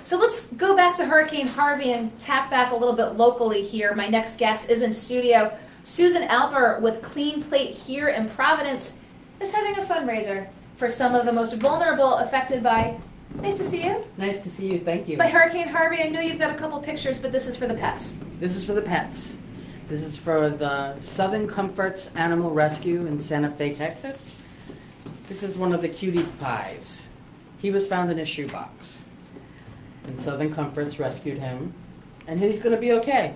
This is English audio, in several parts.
So let's go back to Hurricane Harvey and tap back a little bit locally here. My next guest is in studio. Susan Alper with Clean Plate here in Providence is having a fundraiser for some of the most vulnerable affected by, nice to see you. Nice to see you, thank you. By Hurricane Harvey. I know you've got a couple pictures, but this is for the pets. This is for the pets. This is for the Southern Comforts Animal Rescue in Santa Fe, Texas. This is one of the cutie pies. He was found in a shoebox. And Southern Comforts rescued him, and he's going to be okay.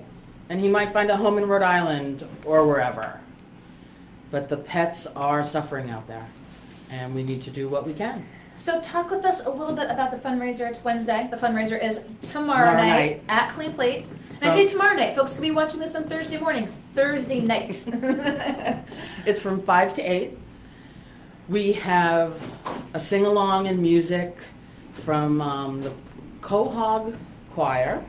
And he might find a home in Rhode Island or wherever. But the pets are suffering out there, and we need to do what we can. So talk with us a little bit about the fundraiser. It's Wednesday. The fundraiser is tomorrow night at Clean Plate. And I say tomorrow night. Folks can be watching this on Thursday morning. Thursday night. It's from 5 to 8. We have a sing-along and music from the Quahog Choir.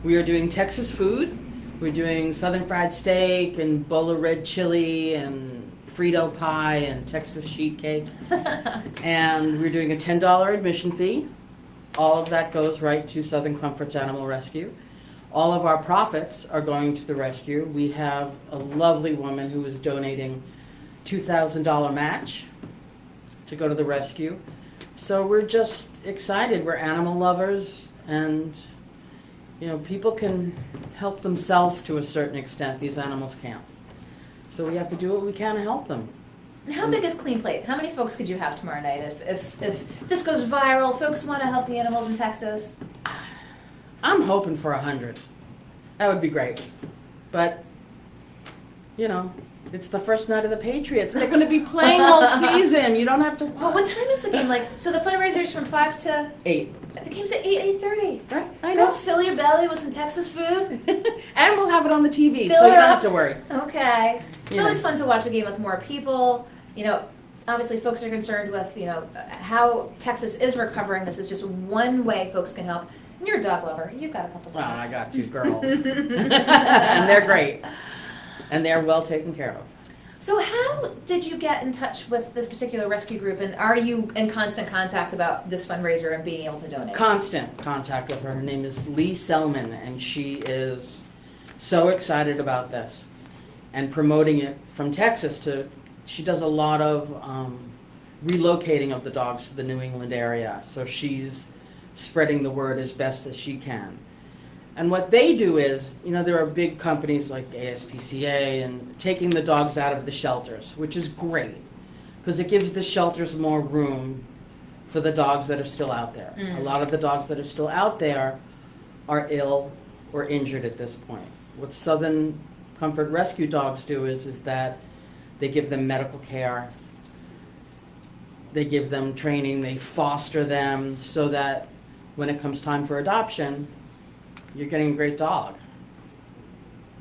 We are doing Texas food. We're doing Southern fried steak and bowl of red chili and Frito pie and Texas sheet cake. And we're doing a $10 admission fee. All of that goes right to Southern Comforts Animal Rescue. All of our profits are going to the rescue. We have a lovely woman who is donating $2,000 match to go to the rescue. So we're just excited. We're animal lovers, and you know, people can help themselves to a certain extent. These animals can't. So we have to do what we can to help them. How big is Clean Plate? How many folks could you have tomorrow night if this goes viral? Folks want to help the animals in Texas. I'm hoping for 100. That would be great. But you know, it's the first night of the Patriots. They're going to be playing all season. You don't have to. Well, what time is the game? Like, so the fundraiser is from 5 to 8. The game's at 8:30. Right, I Go know. fill your belly with some Texas food. And we'll have it on the TV, Fill so you her don't up. have to worry. Okay. It's You always know. fun to watch a game with more people. You know, obviously folks are concerned with, you know, how Texas is recovering. This is just one way folks can help. And you're a dog lover. You've got a couple of Well, dogs. I got 2 girls. And they're great. And they're well taken care of. So how did you get in touch with this particular rescue group, and are you in constant contact about this fundraiser and being able to donate? Constant contact with her. Her name is Lee Selman, and she is so excited about this and promoting it from Texas to, she does a lot of relocating of the dogs to the New England area. So she's spreading the word as best as she can. And what they do is, you know, there are big companies like ASPCA and taking the dogs out of the shelters, which is great because it gives the shelters more room for the dogs that are still out there. A lot of the dogs that are still out there are ill or injured at this point. What Southern Comfort Rescue dogs do is that they give them medical care, they give them training, they foster them so that when it comes time for adoption, you're getting a great dog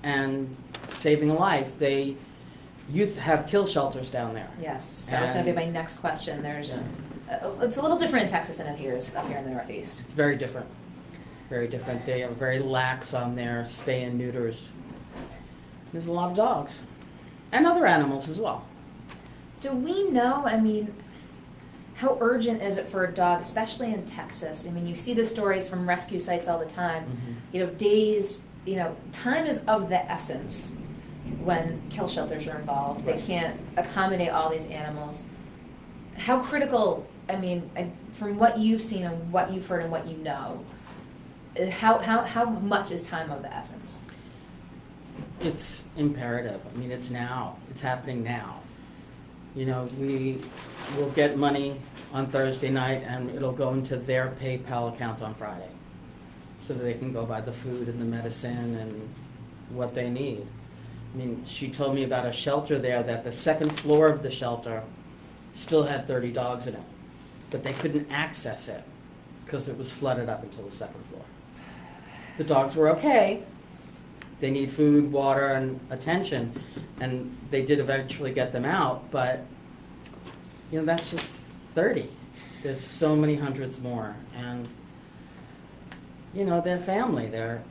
and saving a life. Youth have kill shelters down there. Yes, that was going to be my next question. There's, it's a little different in Texas than it is up here in the Northeast. Very different. Very different. They are very lax on their spay and neuters. There's a lot of dogs and other animals as well. Do we know, I mean, how urgent is it for a dog, especially in Texas? I mean, you see the stories from rescue sites all the time. Mm-hmm. You know, days, you know, time is of the essence when kill shelters are involved. Right. They can't accommodate all these animals. How critical, I mean, from what you've seen and what you've heard and what you know, how much is time of the essence? It's imperative. I mean, it's now. It's happening now. You know, we will get money on Thursday night and it'll go into their PayPal account on Friday so that they can go buy the food and the medicine and what they need. I mean, she told me about a shelter there that the second floor of the shelter still had 30 dogs in it, but they couldn't access it because it was flooded up until the second floor. The dogs were okay. They need food, water, and attention, and they did eventually get them out, but you know, that's just 30. There's so many hundreds more, and you know, they're family. They're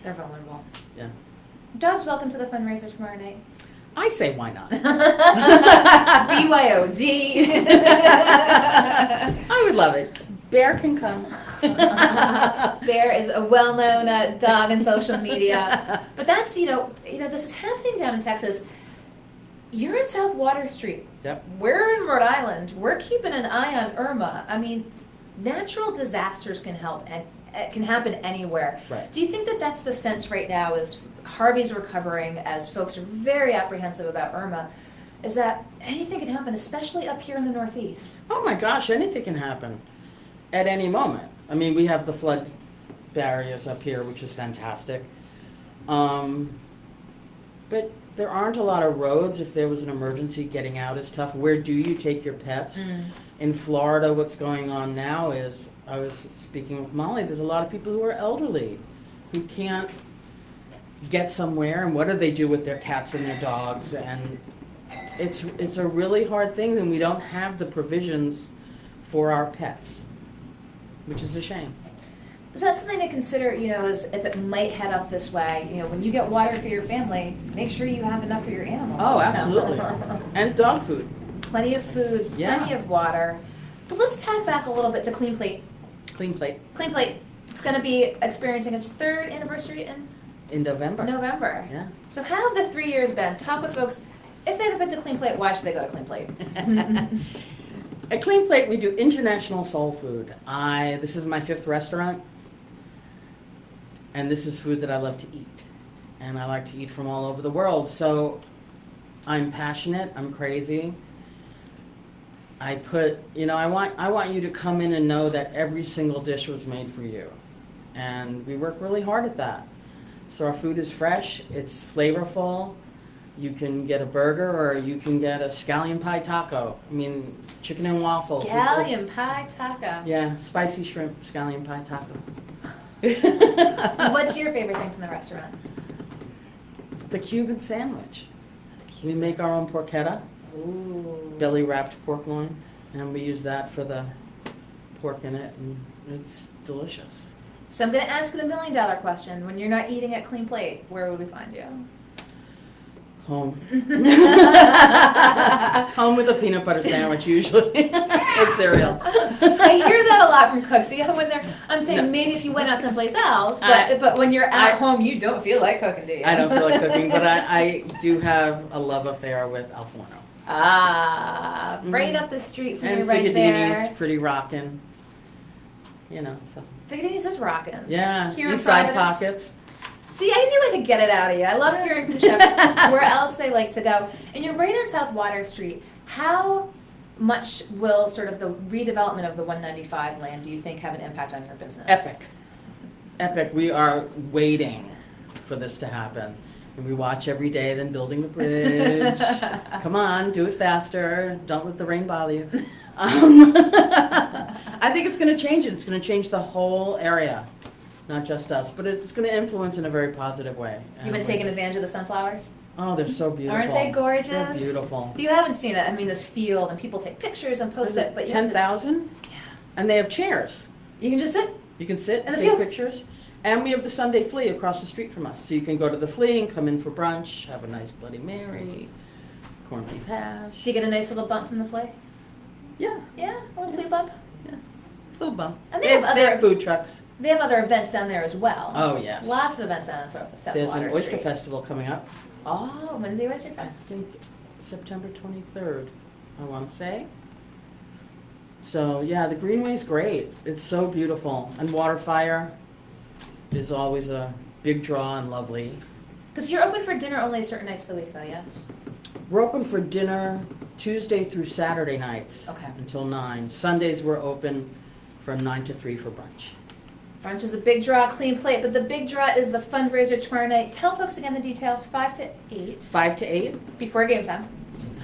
vulnerable. Yeah. Dogs welcome to the fundraiser tomorrow night. I say why not? BYOD. I would love it. Bear can come. Bear is a well-known dog in social media. But that's, this is happening down in Texas. You're in South Water Street. Yep. We're in Rhode Island. We're keeping an eye on Irma. I mean, natural disasters can help and can happen anywhere. Right. Do you think that that's the sense right now as Harvey's recovering, as folks are very apprehensive about Irma, is that anything can happen, especially up here in the Northeast? Oh my gosh, anything can happen at any moment. I mean, we have the flood barriers up here, which is fantastic. But there aren't a lot of roads. If there was an emergency, getting out is tough. Where do you take your pets? In Florida, what's going on now is, I was speaking with Molly, there's a lot of people who are elderly, who can't get somewhere, and what do they do with their cats and their dogs? And it's a really hard thing, and we don't have the provisions for our pets, which is a shame. Is that something to consider, as if it might head up this way? When you get water for your family, make sure you have enough for your animals. Oh, absolutely. And dog food. Plenty of food, Yeah. plenty of water. But let's tap back a little bit to Clean Plate. Clean Plate. Clean Plate. It's going to be experiencing its 3rd anniversary In November. November. Yeah. So how have the 3 years been? Talk with folks. If they haven't been to Clean Plate, why should they go to Clean Plate? At Clean Plate, we do international soul food. This is my 5th restaurant, and this is food that I love to eat. And I like to eat from all over the world. So I'm passionate, I'm crazy. I want you to come in and know that every single dish was made for you. And we work really hard at that. So our food is fresh, it's flavorful. You can get a burger, or you can get a scallion pie taco. I mean, chicken and waffles. Scallion pie taco. Yeah, spicy shrimp scallion pie taco. What's your favorite thing from the restaurant? The Cuban sandwich. We make our own porchetta, belly wrapped pork loin, and we use that for the pork in it, and it's delicious. So I'm going to ask the $1 million question. When you're not eating at Clean Plate, where would we find you? Home. Home with a peanut butter sandwich, usually, with cereal. I hear that a lot from cooks. When I'm saying No. maybe if you went out someplace else, but when you're at home, you don't feel like cooking, do you? I don't feel like cooking, but I do have a love affair with Al Forno. Right up the street from you And right there. Figadini's pretty rockin'. So. Figadini's is rocking. Yeah, Here in these side Providence. pockets. See, I knew I could get it out of you. I love hearing from chefs where else they like to go. And you're right on South Water Street. How much will sort of the redevelopment of the 195 land, do you think, have an impact on your business? Epic. Epic. We are waiting for this to happen. And we watch every day them building the bridge. Come on, do it faster. Don't let the rain bother you. I think it's going to change it. It's going to change the whole area. Not just us, but it's going to influence in a very positive way. You've been taking advantage of the sunflowers? Oh, they're so beautiful. Aren't they gorgeous? They're beautiful. If you haven't seen it, I mean, this field, and people take pictures and post it, but you have to 10,000? Yeah. And they have chairs. You can just sit. You can sit In and the take field. pictures. And we have the Sunday Flea across the street from us. So you can go to the Flea and come in for brunch, have a nice Bloody Mary, corned beef hash. Do you get a nice little bump from the flea? Yeah, Yeah, a little flea bump. little bump. And They have food trucks. They have other events down there as well. Oh, yes. Lots of events down on South There's Water an oyster Street. festival coming up. Oh, when's the Oyster I Fest? think September 23rd, I want to say. So, yeah, the Greenway's great. It's so beautiful. And Waterfire is always a big draw and lovely. Because you're open for dinner only certain nights of the week, though, yes? We're open for dinner Tuesday through Saturday nights. Okay. Until 9. Sundays we're open from 9 to 3 for brunch. Brunch is a big draw, Clean Plate, but the big draw is the fundraiser tomorrow night. Tell folks again the details, 5 to 8. 5 to 8. Before game time.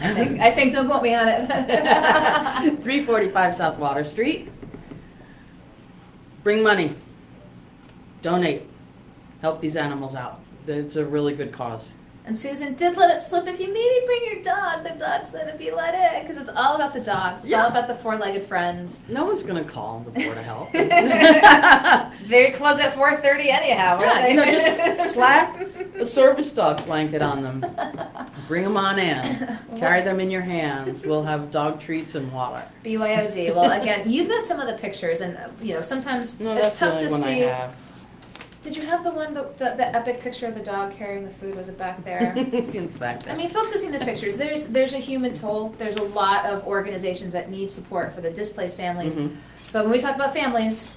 I think don't quote me on it. 345 South Water Street. Bring money. Donate. Help these animals out. It's a really good cause. And Susan did let it slip. If you maybe bring your dog, the dog's going to be let in. Because it's all about the dogs. It's all about the four-legged friends. No one's going to call the Board of Health. They close at 4:30 anyhow. Yeah, just slap a service dog blanket on them. Bring them on in. Carry them in your hands. We'll have dog treats and water. BYOD. Well, again, you've got some of the pictures, and sometimes No, it's that's the tough only to one see. I have. Did you have the one, the epic picture of the dog carrying the food? Was it back there? It's back there. I mean, folks have seen these pictures. There's a human toll. There's a lot of organizations that need support for the displaced families. Mhm. But when we talk about families,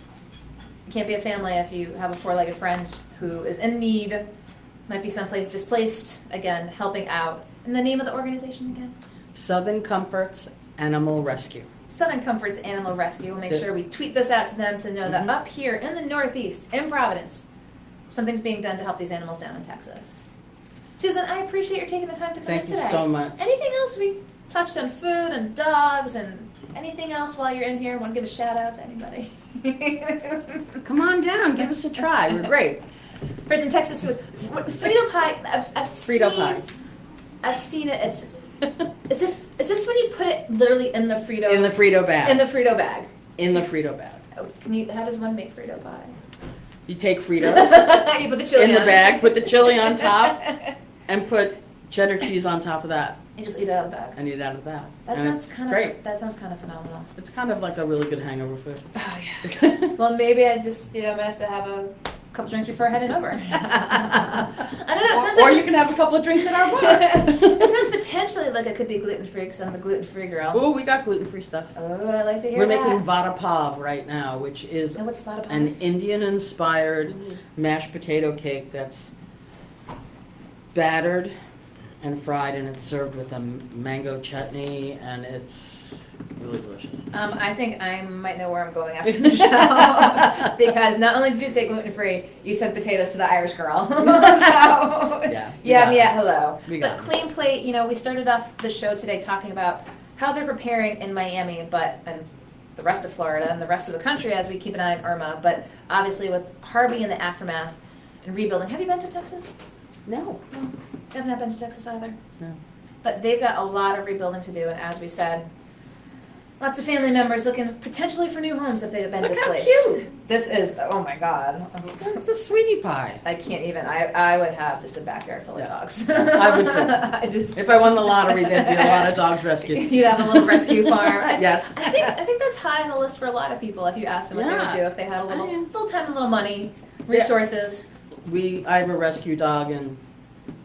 you can't be a family if you have a four-legged friend who is in need, might be someplace displaced, again, helping out. And the name of the organization again? Southern Comforts Animal Rescue. Southern Comforts Animal Rescue. We'll make The- sure we tweet this out to them to know that Mhm. up here in the Northeast, in Providence, something's being done to help these animals down in Texas. Susan, I appreciate your taking the time to come Thank in you today. so much. Anything else? We touched on food and dogs and anything else while you're in here? Want to give a shout out to anybody? Come on down. Give us a try. We're great. For some Texas food. Frito pie, I've Frito seen, pie. I've seen it. Is this when you put it literally in the Frito? In the Frito bag. In the Frito bag. In the Frito bag. Oh, how does one make Frito pie? You take Fritos You put the chili in the on. bag, put the chili on top, and put cheddar cheese on top of that, And just eat it out of the bag. and eat it out of the bag. That And sounds it's kind great. of. That sounds kind of phenomenal. It's kind of like a really good hangover food. Oh yeah. Well, maybe I just might have to have a couple drinks before heading over. I don't know. It sounds or like you can have a couple of drinks at our bar. it sounds potentially like it could be gluten free because I'm the gluten free girl. Oh, we got gluten-free stuff. Oh, I like to hear We're that. making vada pav right now, which is And what's vada pav? an Indian-inspired mashed potato cake that's battered and fried, and it's served with a mango chutney, and it's really delicious. I think I might know where I'm going after the show because not only did you say gluten free, you said potatoes to the Irish girl. So Yeah, we got it. hello. We But got it. Clean Plate, we started off the show today talking about how they're preparing in Miami, and the rest of Florida and the rest of the country as we keep an eye on Irma. But obviously with Harvey and the aftermath and rebuilding. Have you been to Texas? No. No. I have not been to Texas either. No. But they've got a lot of rebuilding to do, and as we said, lots of family members looking potentially for new homes if they've been Look how displaced. cute. This is, oh my God. It's the sweetie pie. I can't even, I would have just a backyard full of Yeah. dogs. I would too. I just, If I won the lottery, there'd be a lot of dogs rescued. You'd have a little rescue farm. Yes. I think that's high on the list for a lot of people if you asked them what they Yeah. would do if they had a little, I mean- little time and little money, resources. I have a rescue dog, and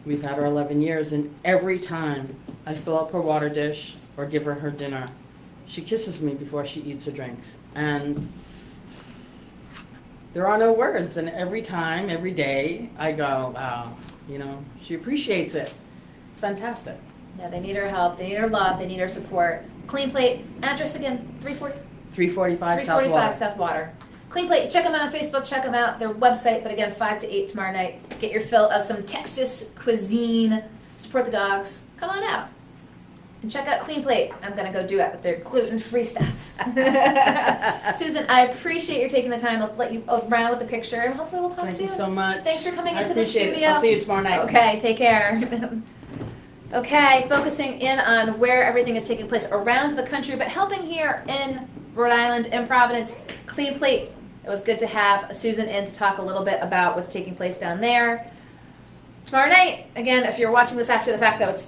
we've had her 11 years, and every time I fill up her water dish or give her her dinner, she kisses me before she eats or drinks. And there are no words, and every time, every day, I go, wow, she appreciates it. It's fantastic. Yeah, they need our help, they need our love, they need our support. Clean Plate, address again, 340? 345 South 345 Water. South Water. Clean Plate, check them out on Facebook, check them out, their website, but again, 5 to 8 tomorrow night. Get your fill of some Texas cuisine, support the dogs, come on out. And check out Clean Plate. I'm going to go do it with their gluten-free stuff. Susan, I appreciate you taking the time. I'll let you around with the picture, and hopefully we'll talk Thank soon. you so much. Thanks for coming I into the appreciate studio. it. I'll see you tomorrow night. Okay, take care. Okay, focusing in on where everything is taking place around the country, but helping here in Rhode Island, in Providence, Clean Plate. It was good to have Susan in to talk a little bit about what's taking place down there. Tomorrow night, again, if you're watching this after the fact, though, it's